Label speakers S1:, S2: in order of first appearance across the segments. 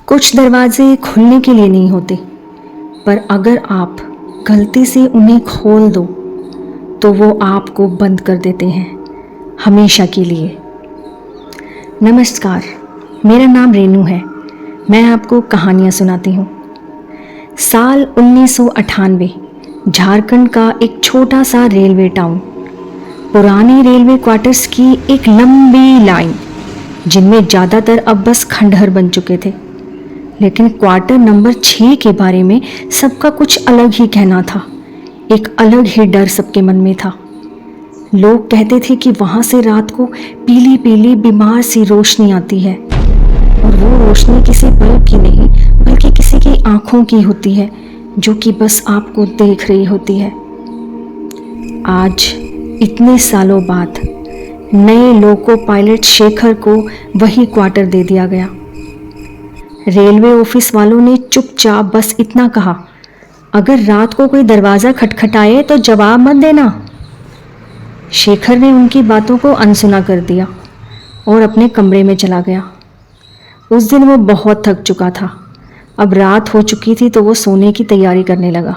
S1: कुछ दरवाजे खुलने के लिए नहीं होते, पर अगर आप गलती से उन्हें खोल दो तो वो आपको बंद कर देते हैं हमेशा के लिए। नमस्कार, मेरा नाम रेनू है। मैं आपको कहानियाँ सुनाती हूँ। साल 1998, झारखंड का एक छोटा सा रेलवे टाउन, पुराने रेलवे क्वार्टर्स की एक लंबी लाइन जिनमें ज़्यादातर अब बस खंडहर बन चुके थे। लेकिन क्वार्टर नंबर 6 के बारे में सबका कुछ अलग ही कहना था। एक अलग ही डर सबके मन में था। लोग कहते थे कि वहाँ से रात को पीली पीली बीमार सी रोशनी आती है, और वो रोशनी किसी बल्ब की नहीं बल्कि किसी की आंखों की होती है जो कि बस आपको देख रही होती है। आज इतने सालों बाद नए लोको पायलट शेखर को वही क्वार्टर दे दिया गया। रेलवे ऑफिस वालों ने चुपचाप बस इतना कहा, अगर रात को कोई दरवाज़ा खटखटाए तो जवाब मत देना। शेखर ने उनकी बातों को अनसुना कर दिया और अपने कमरे में चला गया। उस दिन वो बहुत थक चुका था। अब रात हो चुकी थी तो वो सोने की तैयारी करने लगा,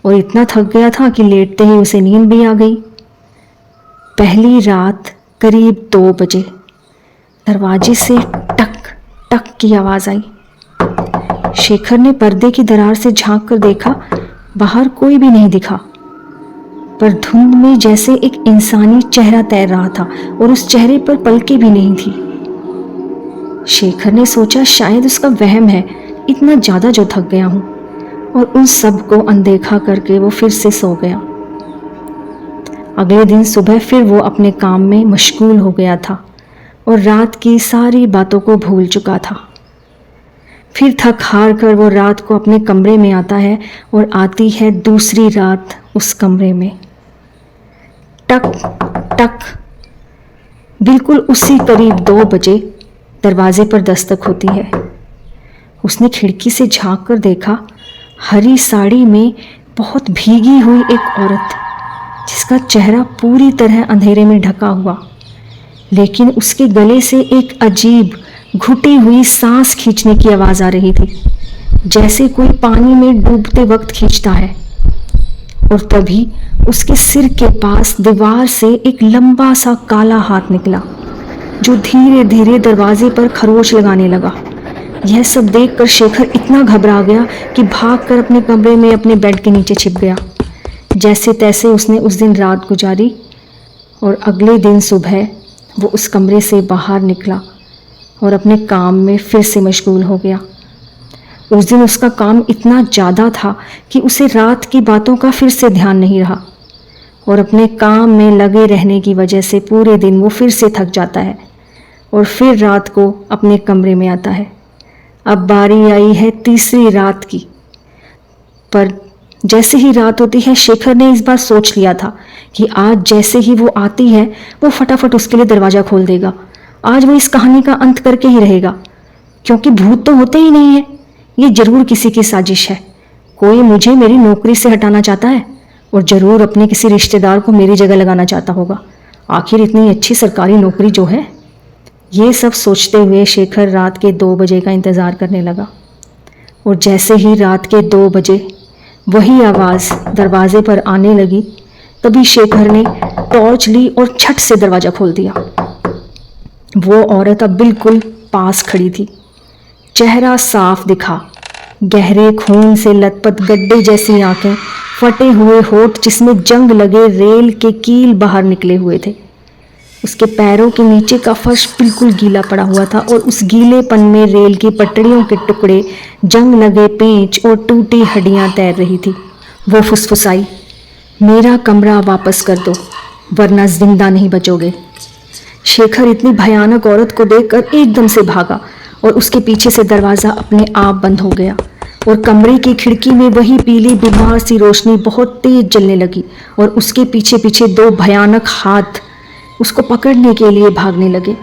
S1: और इतना थक गया था कि लेटते ही उसे नींद भी आ गई। पहली रात करीब 2 बजे दरवाजे से टक टक की आवाज़ आई। शेखर ने पर्दे की दरार से झांक कर देखा, बाहर कोई भी नहीं दिखा, पर धुंध में जैसे एक इंसानी चेहरा तैर रहा था और उस चेहरे पर पलकें भी नहीं थी। शेखर ने सोचा शायद उसका वहम है, इतना ज़्यादा जो थक गया हूँ, और उन सब को अनदेखा करके वो फिर से सो गया। अगले दिन सुबह फिर वो अपने काम में मशगूल हो गया था और रात की सारी बातों को भूल चुका था। फिर थक हार कर वो रात को अपने कमरे में आता है, और आती है दूसरी रात उस कमरे में। टक टक, बिल्कुल उसी करीब 2 बजे दरवाजे पर दस्तक होती है। उसने खिड़की से झांक कर देखा, हरी साड़ी में बहुत भीगी हुई एक औरत, जिसका चेहरा पूरी तरह अंधेरे में ढका हुआ, लेकिन उसके गले से एक अजीब घुटी हुई सांस खींचने की आवाज़ आ रही थी, जैसे कोई पानी में डूबते वक्त खींचता है। और तभी उसके सिर के पास दीवार से एक लंबा सा काला हाथ निकला, जो धीरे धीरे दरवाजे पर खरोच लगाने लगा। यह सब देखकर शेखर इतना घबरा गया कि भागकर अपने कमरे में अपने बेड के नीचे छिप गया। जैसे तैसे उसने उस दिन रात गुजारी, और अगले दिन सुबह वो उस कमरे से बाहर निकला और अपने काम में फिर से मशगूल हो गया। उस दिन उसका काम इतना ज़्यादा था कि उसे रात की बातों का फिर से ध्यान नहीं रहा, और अपने काम में लगे रहने की वजह से पूरे दिन वो फिर से थक जाता है और फिर रात को अपने कमरे में आता है। अब बारी आई है तीसरी रात की, पर जैसे ही रात होती है शेखर ने इस बार सोच लिया था कि आज जैसे ही वो आती है वो फटाफट उसके लिए दरवाज़ा खोल देगा। आज वो इस कहानी का अंत करके ही रहेगा, क्योंकि भूत तो होते ही नहीं है। ये जरूर किसी की साजिश है। कोई मुझे मेरी नौकरी से हटाना चाहता है, और ज़रूर अपने किसी रिश्तेदार को मेरी जगह लगाना चाहता होगा। आखिर इतनी अच्छी सरकारी नौकरी जो है। ये सब सोचते हुए शेखर रात के 2 बजे का इंतज़ार करने लगा, और जैसे ही रात के 2 बजे वही आवाज़ दरवाजे पर आने लगी, तभी शेखर ने टॉर्च ली और झट से दरवाज़ा खोल दिया। वो औरत अब बिल्कुल पास खड़ी थी। चेहरा साफ दिखा, गहरे खून से लथपथ गड्ढे जैसी आंखें, फटे हुए होठ जिसमें जंग लगे रेल के कील बाहर निकले हुए थे। उसके पैरों के नीचे का फर्श बिल्कुल गीला पड़ा हुआ था, और उस गीलेपन में रेल की पटरियों के टुकड़े, जंग लगे पेंच और टूटी हड्डियां तैर रही थी। वो फुसफुसाई, मेरा कमरा वापस कर दो वरना जिंदा नहीं बचोगे। शेखर इतनी भयानक औरत को देखकर एकदम से भागा, और उसके पीछे से दरवाज़ा अपने आप बंद हो गया, और कमरे की खिड़की में वही पीली बीमार सी रोशनी बहुत तेज जलने लगी, और उसके पीछे पीछे 2 भयानक हाथ उसको पकड़ने के लिए भागने लगे,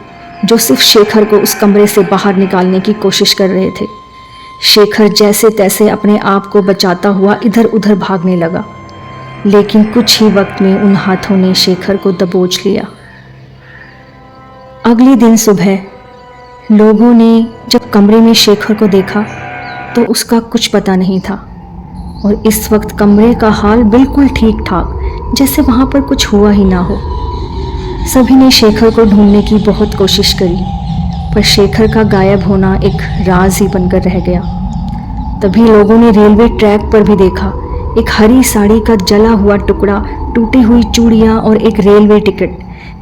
S1: जो सिर्फ शेखर को उस कमरे से बाहर निकालने की कोशिश कर रहे थे। शेखर जैसे तैसे अपने आप को बचाता हुआ इधर उधर भागने लगा, लेकिन कुछ ही वक्त में उन हाथों ने शेखर को दबोच लिया। अगले दिन सुबह लोगों ने जब कमरे में शेखर को देखा तो उसका कुछ पता नहीं था और इस वक्त कमरे का हाल बिल्कुल ठीक ठाक, जैसे वहाँ पर कुछ हुआ ही ना हो। सभी ने शेखर को ढूंढने की बहुत कोशिश करी, पर शेखर का गायब होना एक राज ही बनकर रह गया। तभी लोगों ने रेलवे ट्रैक पर भी देखा, एक हरी साड़ी का जला हुआ टुकड़ा, टूटी हुई चूड़ियाँ और एक रेलवे टिकट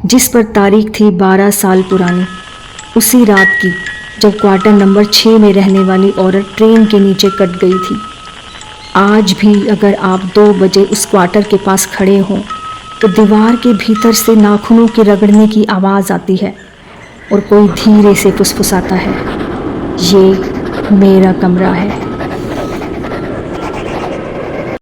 S1: जिस पर तारीख थी 12 साल पुरानी, उसी रात की जब क्वार्टर नंबर 6 में रहने वाली औरत ट्रेन के नीचे कट गई थी। आज भी अगर आप 2 बजे उस क्वार्टर के पास खड़े हों तो दीवार के भीतर से नाखूनों के रगड़ने की आवाज़ आती है और कोई धीरे से फुसफुसाता है, ये मेरा कमरा है।